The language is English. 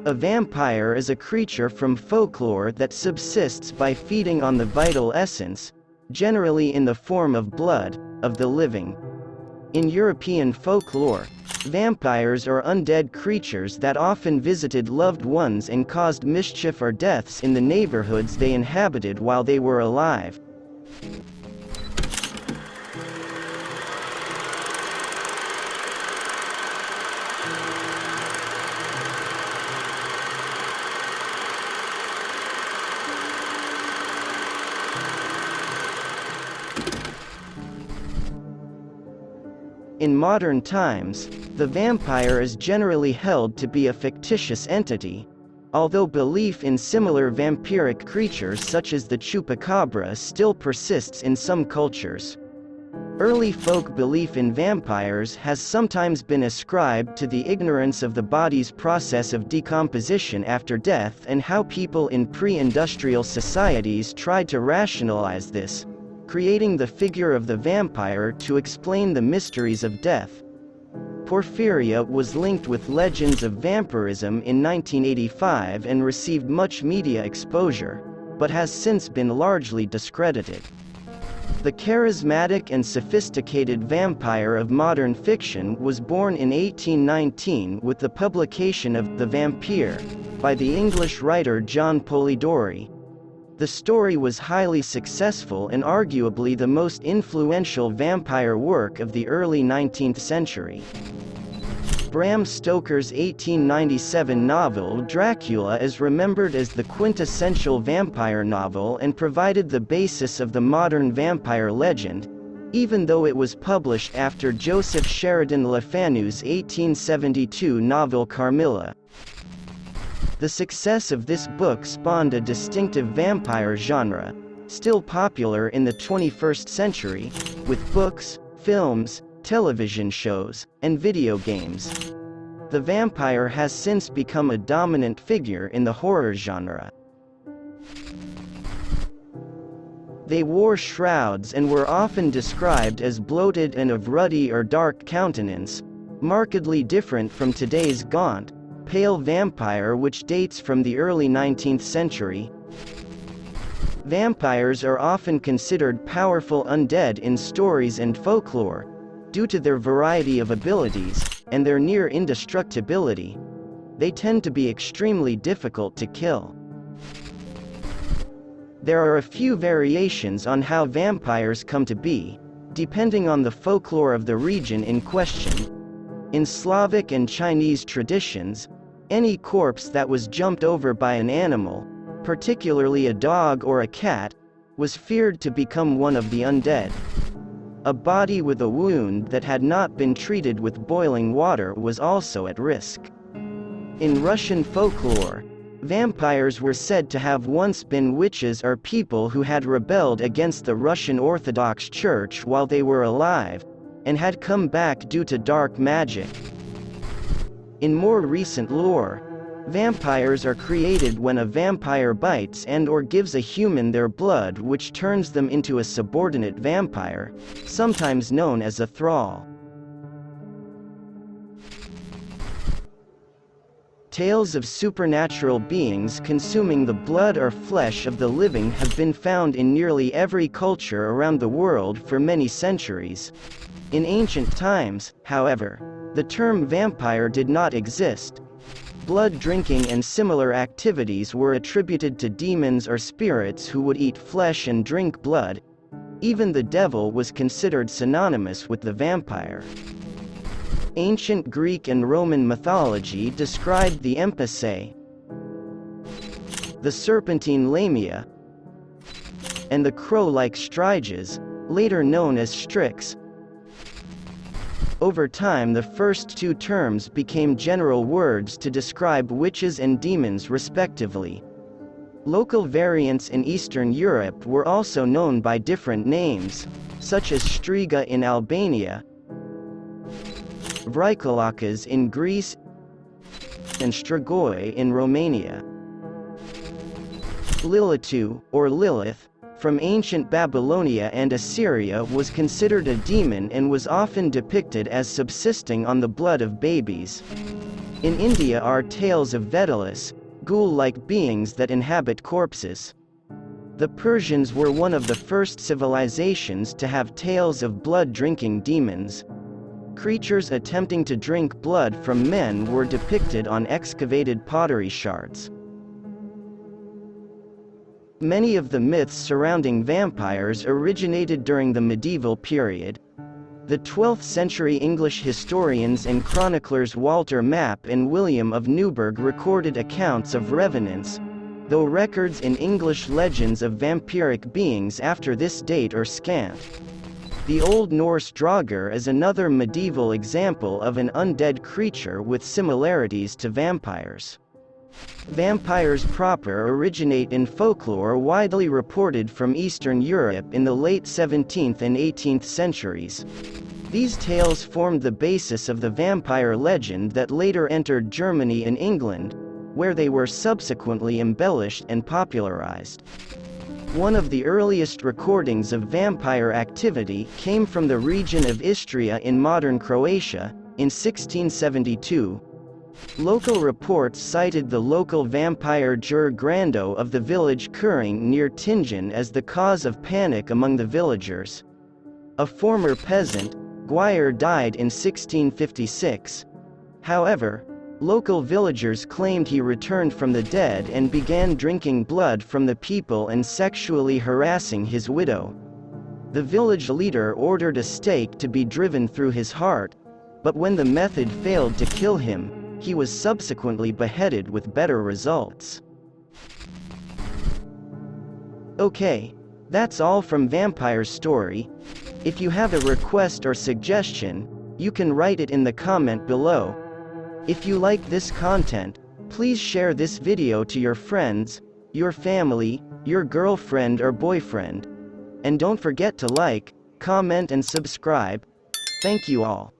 A vampire is a creature from folklore that subsists by feeding on the vital essence, generally in the form of blood, of the living. In European folklore, vampires are undead creatures that often visited loved ones and caused mischief or deaths in the neighborhoods they inhabited while they were alive. In modern times, the vampire is generally held to be a fictitious entity, although belief in similar vampiric creatures such as the chupacabra still persists in some cultures. Early folk belief in vampires has sometimes been ascribed to the ignorance of the body's process of decomposition after death and how people in pre-industrial societies tried to rationalize this, creating the figure of the vampire to explain the mysteries of death. Porphyria was linked with legends of vampirism in 1985 and received much media exposure, but has since been largely discredited. The charismatic and sophisticated vampire of modern fiction was born in 1819 with the publication of The Vampire by the English writer John Polidori. The story was highly successful and arguably the most influential vampire work of the early 19th century. Bram Stoker's 1897 novel Dracula is remembered as the quintessential vampire novel and provided the basis of the modern vampire legend, even though it was published after Joseph Sheridan Le Fanu's 1872 novel Carmilla. The success of this book spawned a distinctive vampire genre, still popular in the 21st century, with books, films, television shows, and video games. The vampire has since become a dominant figure in the horror genre. They wore shrouds and were often described as bloated and of ruddy or dark countenance, markedly different from today's gaunt, pale vampire which dates from the early 19th century. Vampires are often considered powerful undead in stories and folklore, due to their variety of abilities, and their near indestructibility. They tend to be extremely difficult to kill. There are a few variations on how vampires come to be, depending on the folklore of the region in question. In Slavic and Chinese traditions, any corpse that was jumped over by an animal, particularly a dog or a cat, was feared to become one of the undead. A body with a wound that had not been treated with boiling water was also at risk. In Russian folklore, vampires were said to have once been witches or people who had rebelled against the Russian Orthodox Church while they were alive, and had come back due to dark magic. In more recent lore, vampires are created when a vampire bites and/or gives a human their blood, which turns them into a subordinate vampire, sometimes known as a thrall. Tales of supernatural beings consuming the blood or flesh of the living have been found in nearly every culture around the world for many centuries. In ancient times, however, the term vampire did not exist. Blood drinking and similar activities were attributed to demons or spirits who would eat flesh and drink blood. Even the devil was considered synonymous with the vampire. Ancient Greek and Roman mythology described the Empysae, the serpentine lamia, and the crow-like striges, later known as strix. Over time, the first two terms became general words to describe witches and demons respectively. Local variants in Eastern Europe were also known by different names, such as Striga in Albania, Vrykolakas in Greece, and Strigoi in Romania. Lilitu, or Lilith, from ancient Babylonia and Assyria, was considered a demon and was often depicted as subsisting on the blood of babies. In India are tales of Vedalas, ghoul-like beings that inhabit corpses. The Persians were one of the first civilizations to have tales of blood-drinking demons. Creatures attempting to drink blood from men were depicted on excavated pottery shards. Many of the myths surrounding vampires originated during the medieval period. The 12th century English historians and chroniclers Walter Map and William of Newburgh recorded accounts of revenants, though records in English legends of vampiric beings after this date are scant. The Old Norse Draugr is another medieval example of an undead creature with similarities to vampires. Vampires proper originate in folklore widely reported from Eastern Europe in the late 17th and 18th centuries. These tales formed the basis of the vampire legend that later entered Germany and England, where they were subsequently embellished and popularized. One of the earliest recordings of vampire activity came from the region of Istria in modern Croatia, in 1672. Local reports cited the local vampire Jur Grando of the village Kuring near Tingen as the cause of panic among the villagers. A former peasant, Guire, died in 1656. However, local villagers claimed he returned from the dead and began drinking blood from the people and sexually harassing his widow. The village leader ordered a stake to be driven through his heart, but when the method failed to kill him, he was subsequently beheaded with better results. Okay, that's all from Vampire's story. If you have a request or suggestion, you can write it in the comment below. If you like this content, please share this video to your friends, your family, your girlfriend or boyfriend. And don't forget to like, comment and subscribe. Thank you all.